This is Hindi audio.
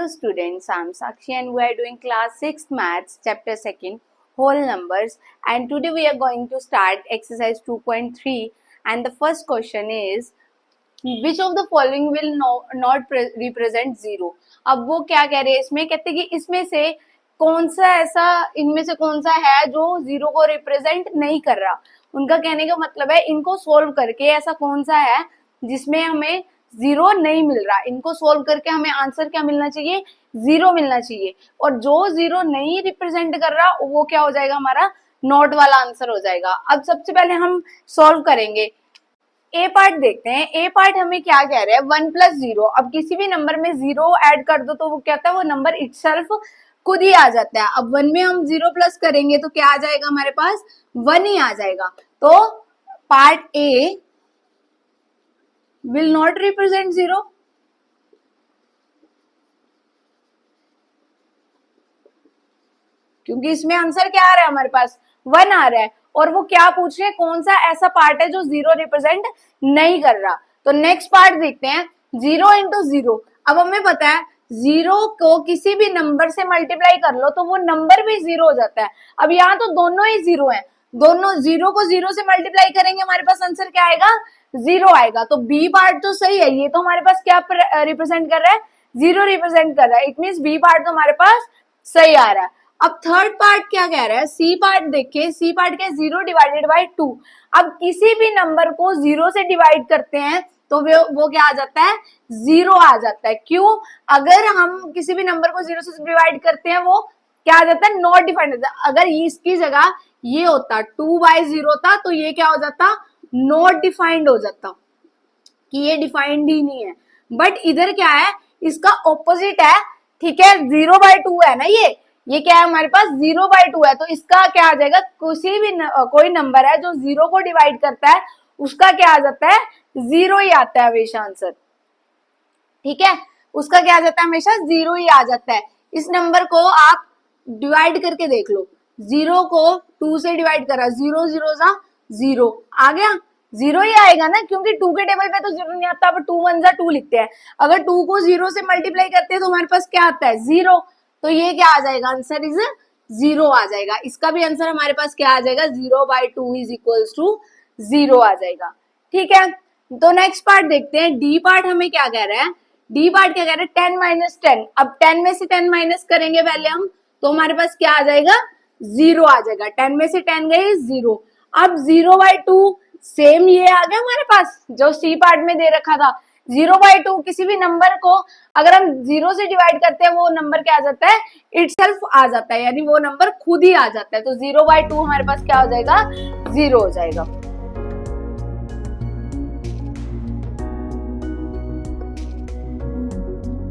Hello students, I am Sakshi and we are doing class 6 maths chapter 2 whole numbers, and today we are going to start exercise 2.3 and the first question is which of the following will not represent zero। अब वो क्या कह रहे हैं इसमें, कहते हैं कि इसमें से कौन सा ऐसा, इनमें से कौन सा है जो जीरो को रिप्रेजेंट नहीं कर रहा। उनका कहने का मतलब है इनको सोल्व करके ऐसा कौन सा है जिसमें हमें जीरो नहीं मिल रहा। इनको सोल्व करके हमें आंसर क्या मिलना चाहिए, जीरो मिलना चाहिए। और जो जीरो नहीं रिप्रेजेंट कर रहा वो क्या हो जाएगा, हमारा नॉट वाला आंसर हो जाएगा। अब सबसे पहले हम सॉल्व करेंगे। ए पार्ट देखते हैं। ए पार्ट हमें क्या कह रहा है, 1 + 0। अब किसी भी नंबर में जीरो ऐड कर दो तो वो क्या होता है, वो नंबर इटसेल्फ खुद ही आ जाता है। अब 1 में हम 0 प्लस करेंगे तो क्या आ जाएगा, हमारे पास 1 ही आ जाएगा। तो part A will not represent zero। क्योंकि इसमें आंसर क्या आ रहा है, हमारे पास 1 आ रहा है और वो क्या पूछ रहे हैं, कौन सा ऐसा पार्ट है जो जीरो रिप्रेजेंट नहीं कर रहा। तो नेक्स्ट पार्ट देखते हैं, 0 × 0। अब हमें पता है जीरो को किसी भी नंबर से मल्टीप्लाई कर लो तो वो नंबर भी जीरो हो जाता है। अब यहाँ तो दोनों ही जीरो हैं, दोनों जीरो को जीरो से मल्टीप्लाई करेंगे, हमारे पास आंसर क्या आएगा, जीरो आएगा। तो बी पार्ट तो सही है, ये तो हमारे पास क्या रिप्रेजेंट कर रहा है, जीरो रिप्रेजेंट कर रहा है। इट मींस बी पार्ट तो हमारे पास सही आ रहा है। अब थर्ड पार्ट क्या कह रहा है, सी पार्ट देखिए। सी पार्ट क्या है, 0 / 2। अब किसी भी नंबर को जीरो से डिवाइड करते हैं तो वो क्या आ जाता है, जीरो आ जाता है। क्यों, अगर हम किसी भी नंबर को जीरो से डिवाइड करते हैं वो क्या आ जाता है, नॉट डिफाइंड होता है। अगर इसकी जगह ये होता 2/0 होता तो ये क्या हो जाता, नॉट डिफाइंड हो जाता, कि ये डिफाइंड ही नहीं है। बट इधर क्या है, इसका ऑपोजिट है, ठीक है। 0/2 है ना, ये क्या है, हमारे पास 0/2 है। तो इसका क्या आ जाएगा, किसी भी कोई नंबर है जो जीरो को डिवाइड करता है उसका क्या आ जाता है, जीरो ही आता है हमेशा आंसर, ठीक है। उसका क्या आ जाता है, हमेशा जीरो ही आ जाता है। इस नंबर को आप डिवाइड करके देख लो, 0 को 2 से डिवाइड करा, 0 0 सा 0 आ गया, जीरो ही आएगा ना, क्योंकि 2 के टेबल पे तो जीरो नहीं आता। अब 2 × 1 = 2 लिखते हैं। अगर 2 को 0 से मल्टीप्लाई करते हैं तो हमारे पास क्या आता है, 0। तो ये क्या आ जाएगा, आंसर इज 0 आ जाएगा। इसका भी आंसर हमारे पास क्या आ जाएगा, 0/2 = 0 आ जाएगा, ठीक है। तो नेक्स्ट पार्ट देखते हैं। डी पार्ट हमें क्या कह रहा है, डी पार्ट क्या कह रहा है, 10 - 10। अब 10 में से 10 माइनस करेंगे पहले हम, तो हमारे पास क्या आ जाएगा, 0 आ जाएगा। 10 में से 10 गए 0। अब 0/2 सेम ये आ गया हमारे पास जो सी पार्ट में दे रखा था। 0/2 किसी भी नंबर को अगर हम 0 से डिवाइड करते हैं वो नंबर क्या आ जाता है, इटसेल्फ आ जाता है, यानी वो नंबर खुद ही आ जाता है। तो 0/2 हमारे पास क्या हो जाएगा, 0 हो जाएगा।